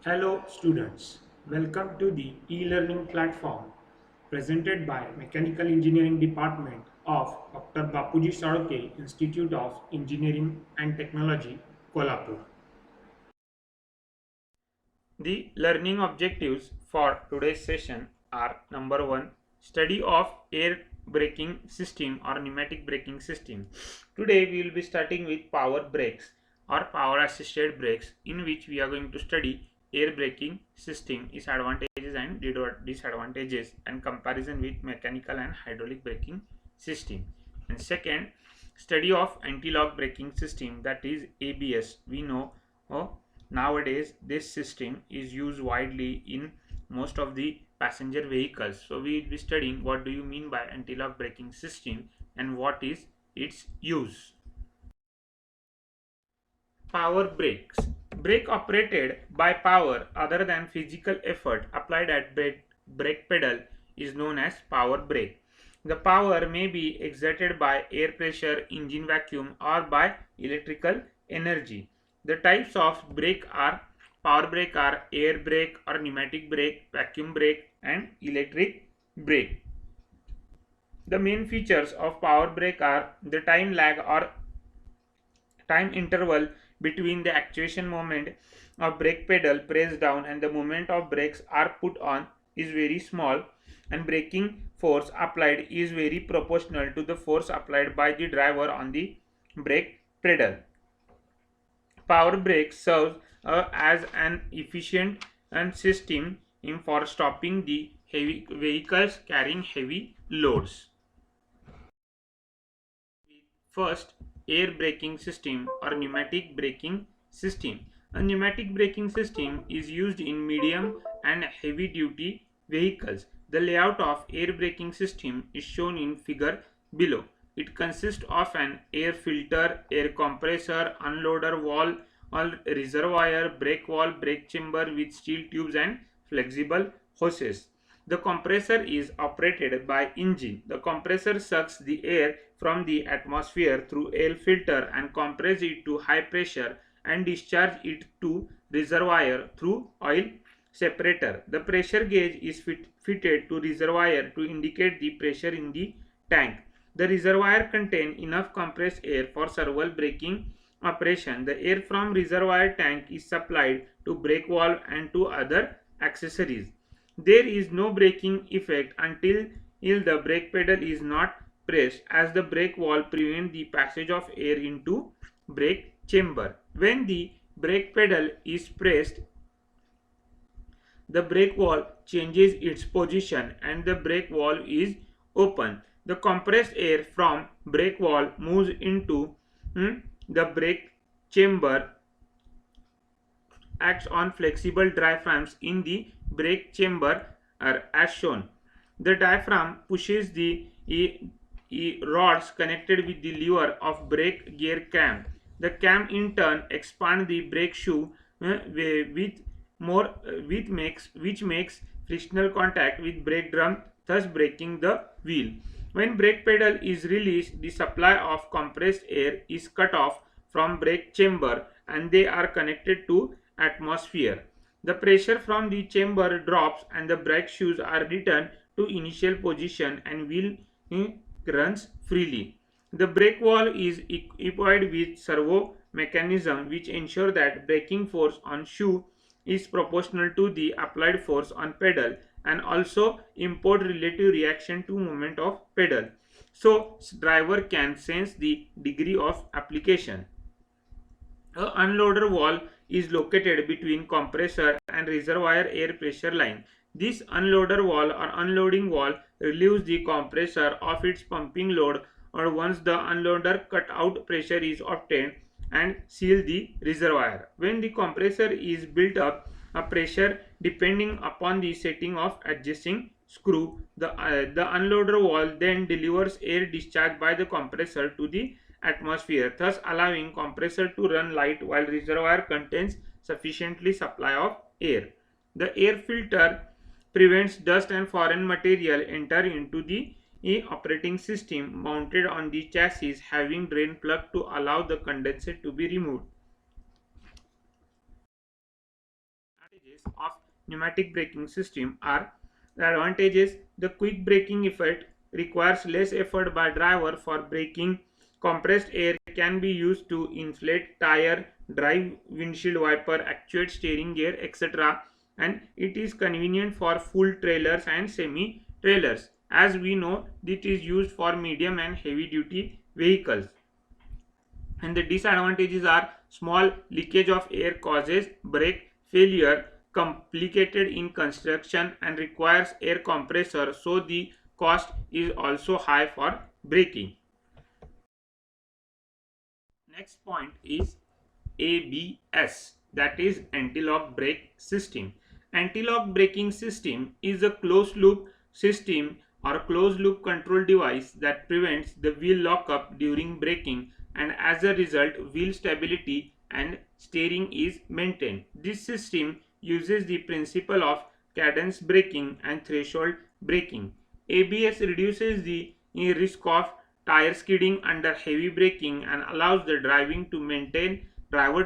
Hello students, welcome to the e-learning platform presented by Mechanical Engineering Department of Dr. Bapuji Saroke Institute of Engineering and Technology, Kolhapur. The learning objectives for today's session are number 1, study of air braking system or pneumatic braking system. Today we will be starting with power brakes or power assisted brakes, in which we are going to study air braking system, its advantages and disadvantages, and comparison with mechanical and hydraulic braking system. And second, study of anti-lock braking system, that is ABS. We know nowadays this system is used widely in most of the passenger vehicles. So we will be studying what do you mean by anti-lock braking system and what is its use. Power brakes. Brake operated by power other than physical effort applied at brake pedal is known as power brake. The power may be exerted by air pressure, engine vacuum, or by electrical energy. The types of brake are power brake are air brake or pneumatic brake, vacuum brake, and electric brake. The main features of power brake are the time lag or time interval between the actuation moment of brake pedal pressed down and the moment of brakes are put on is very small, and braking force applied is very proportional to the force applied by the driver on the brake pedal. Power brake serves as an efficient and system for stopping the heavy vehicles carrying heavy loads. First, air braking system or pneumatic braking system. A pneumatic braking system is used in medium and heavy duty vehicles. The layout of air braking system is shown in figure below. It consists of an air filter, air compressor, unloader valve, or reservoir, brake valve, brake chamber with steel tubes and flexible hoses. The compressor is operated by engine. The compressor sucks the air from the atmosphere through air filter and compress it to high pressure and discharge it to reservoir through oil separator. The pressure gauge is fitted to reservoir to indicate the pressure in the tank. The reservoir contains enough compressed air for several braking operation. The air from reservoir tank is supplied to brake valve and to other accessories. There is no braking effect until the brake pedal is not pressed, as the brake valve prevents the passage of air into brake chamber. When the brake pedal is pressed, the brake valve changes its position and the brake valve is open. The compressed air from brake valve moves into the brake chamber, acts on flexible diaphragms in the brake chamber are as shown. The diaphragm pushes the rods connected with the lever of brake gear cam. The cam in turn expands the brake shoe with more which makes frictional contact with brake drum, thus braking the wheel. When brake pedal is released, the supply of compressed air is cut off from brake chamber and they are connected to atmosphere. The pressure from the chamber drops and the brake shoes are returned to initial position and wheel runs freely. The brake valve is equipped with servo mechanism which ensure that braking force on shoe is proportional to the applied force on pedal and also import relative reaction to movement of pedal, so driver can sense the degree of application. A unloader valve is located between compressor and reservoir air pressure line. This unloader valve or unloading valve relieves the compressor of its pumping load or once the unloader cut out pressure is obtained and seal the reservoir. When the compressor is built up a pressure depending upon the setting of adjusting screw, the unloader valve then delivers air discharged by the compressor to the atmosphere, thus allowing compressor to run light while reservoir contains sufficiently supply of air. The air filter prevents dust and foreign material enter into the operating system mounted on the chassis, having drain plug to allow the condensate to be removed. of pneumatic braking system are: the advantages: the quick braking effect requires less effort by driver for braking. Compressed air can be used to inflate tire, drive windshield wiper, actuate steering gear, etc. And it is convenient for full trailers and semi trailers. As we know, it is used for medium and heavy duty vehicles. And the disadvantages are: small leakage of air causes brake failure, complicated in construction and requires air compressor, so the cost is also high for braking. Next point is ABS, that is anti-lock brake system. Anti-lock braking system is a closed loop system or closed loop control device that prevents the wheel lockup during braking, and as a result wheel stability and steering is maintained. This system uses the principle of cadence braking and threshold braking. ABS reduces the risk of tire skidding under heavy braking and allows the driver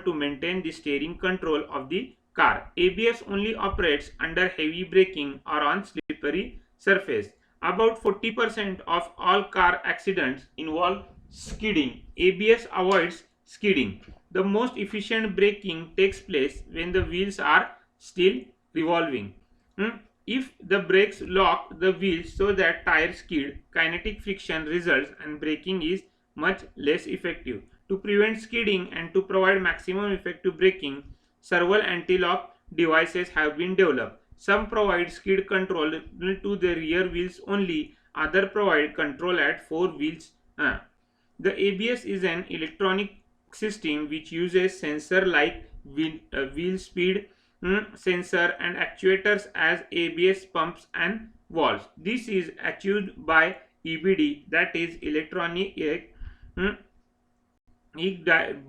to maintain the steering control of the car. ABS only operates under heavy braking or on slippery surface. About 40% of all car accidents involve skidding. ABS avoids skidding. The most efficient braking takes place when the wheels are still revolving. If the brakes lock the wheels so that tires skid, kinetic friction results and braking is much less effective. To prevent skidding and to provide maximum effective braking, several anti-lock devices have been developed. Some provide skid control to the rear wheels only, others provide control at four wheels. The ABS is an electronic system which uses sensor like wheel speed sensor and actuators as ABS pumps and valves. This is achieved by EBD, that is electronic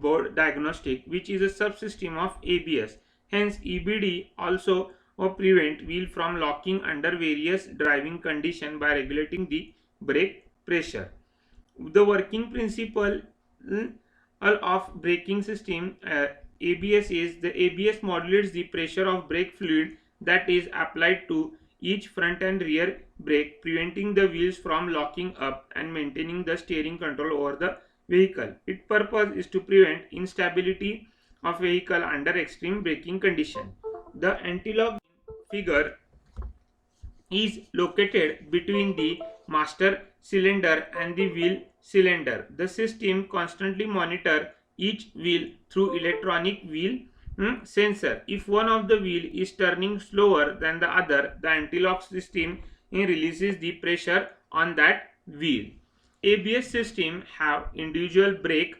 board diagnostic, which is a subsystem of ABS. Hence EBD also prevent wheel from locking under various driving conditions by regulating the brake pressure. The working principle of braking system ABS is: the ABS modulates the pressure of brake fluid that is applied to each front and rear brake, preventing the wheels from locking up and maintaining the steering control over the vehicle. Its purpose is to prevent instability of vehicle under extreme braking condition. The anti-lock figure is located between the master cylinder and the wheel cylinder. The system constantly monitors each wheel through electronic wheel sensor. If one of the wheel is turning slower than the other, the anti-lock system releases the pressure on that wheel. ABS system have individual brake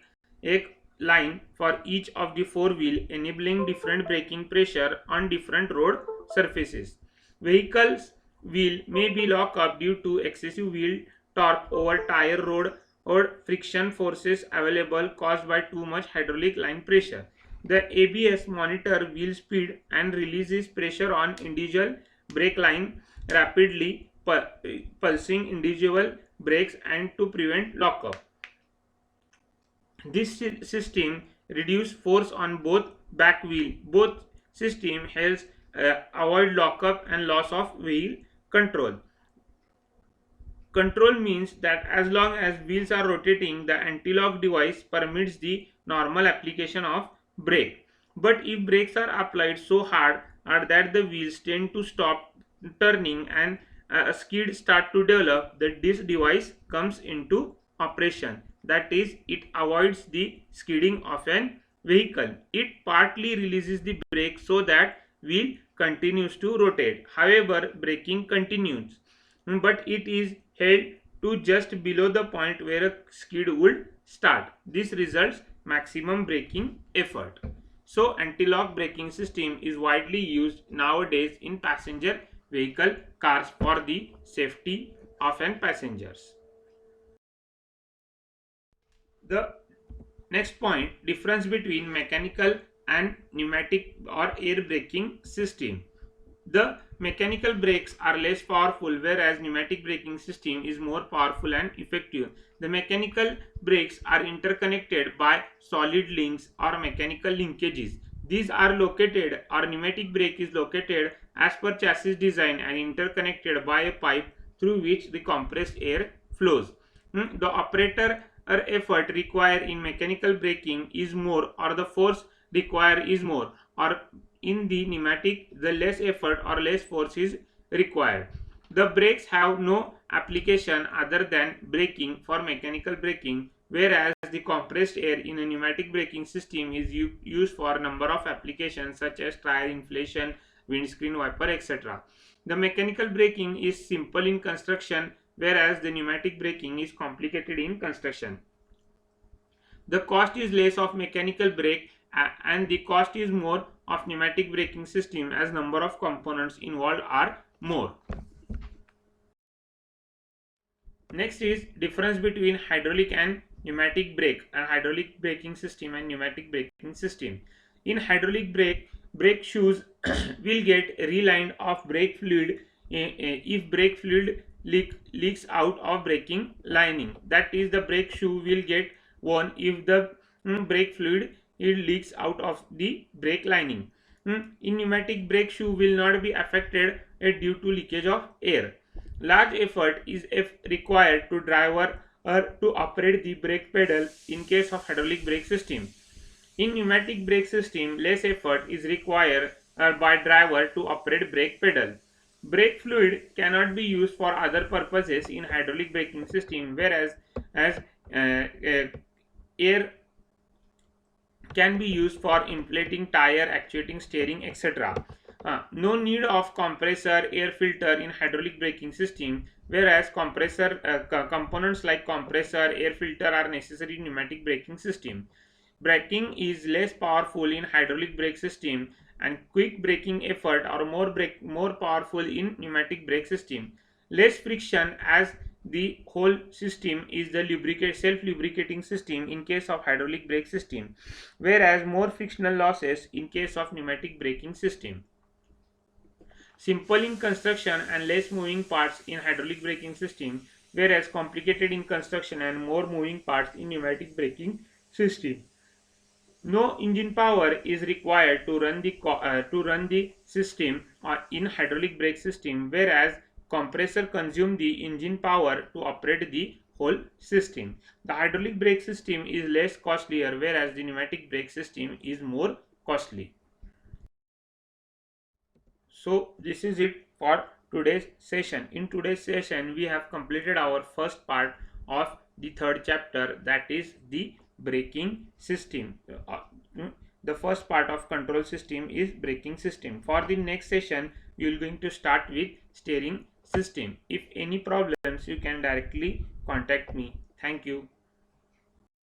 line for each of the four wheel, enabling different braking pressure on different road surfaces. Vehicles wheel may be locked up due to excessive wheel torque over tire road or friction forces available caused by too much hydraulic line pressure. The ABS monitor wheel speed and releases pressure on individual brake line, rapidly pulsing individual brakes and to prevent lockup. This system reduces force on both back wheel. Both system helps avoid lockup and loss of wheel control. Control means that as long as wheels are rotating, the anti-lock device permits the normal application of brake. But if brakes are applied so hard that the wheels tend to stop turning and a skid start to develop, this device comes into operation. That is, it avoids the skidding of an vehicle. It partly releases the brake so that wheel continues to rotate. However, braking continues, but it is held to just below the point where a skid would start. This results maximum braking effort. So anti-lock braking system is widely used nowadays in passenger vehicle cars for the safety of passengers. The next point: difference between mechanical and pneumatic or air braking system. The mechanical brakes are less powerful, whereas pneumatic braking system is more powerful and effective. The mechanical brakes are interconnected by solid links or mechanical linkages. These are located, or pneumatic brake is located as per chassis design and interconnected by a pipe through which the compressed air flows. The operator effort required in mechanical braking is more, or the force required is more, or in the pneumatic the less effort or less force is required. The brakes have no application other than braking for mechanical braking, whereas the compressed air in a pneumatic braking system is used for a number of applications such as tire inflation, windscreen wiper, etc. The mechanical braking is simple in construction, whereas the pneumatic braking is complicated in construction. The cost is less of mechanical brake and the cost is more of pneumatic braking system, as number of components involved are more. Next is difference between hydraulic and pneumatic brake, and hydraulic braking system and pneumatic braking system. In hydraulic brake shoes will get relined of brake fluid if brake fluid leaks out of braking lining. That is, the brake shoe will get worn if the brake fluid leaks out of the brake lining. In pneumatic, brake shoe will not be affected due to leakage of air. Large effort is required to driver to operate the brake pedal in case of hydraulic brake system. In pneumatic brake system, less effort is required by driver to operate brake pedal. Brake fluid cannot be used for other purposes in hydraulic braking system, whereas air can be used for inflating tire, actuating steering, etc. No need of compressor air filter in hydraulic braking system, whereas compressor components like compressor air filter are necessary in pneumatic braking system. Braking is less powerful in hydraulic brake system, and quick braking effort are more powerful in pneumatic brake system. Less friction, as the whole system is the self-lubricating system in case of hydraulic brake system, whereas more frictional losses in case of pneumatic braking system. Simple in construction and less moving parts in hydraulic braking system, whereas complicated in construction and more moving parts in pneumatic braking system. No engine power is required to run the system in hydraulic brake system, whereas compressor consume the engine power to operate the whole system. The hydraulic brake system is less costlier, whereas the pneumatic brake system is more costly. So this is it for today's session. In today's session, we have completed our first part of the third chapter, that is the braking system. The first part of control system is braking system. For the next session, you are going to start with steering system. If any problems, you can directly contact me. Thank you.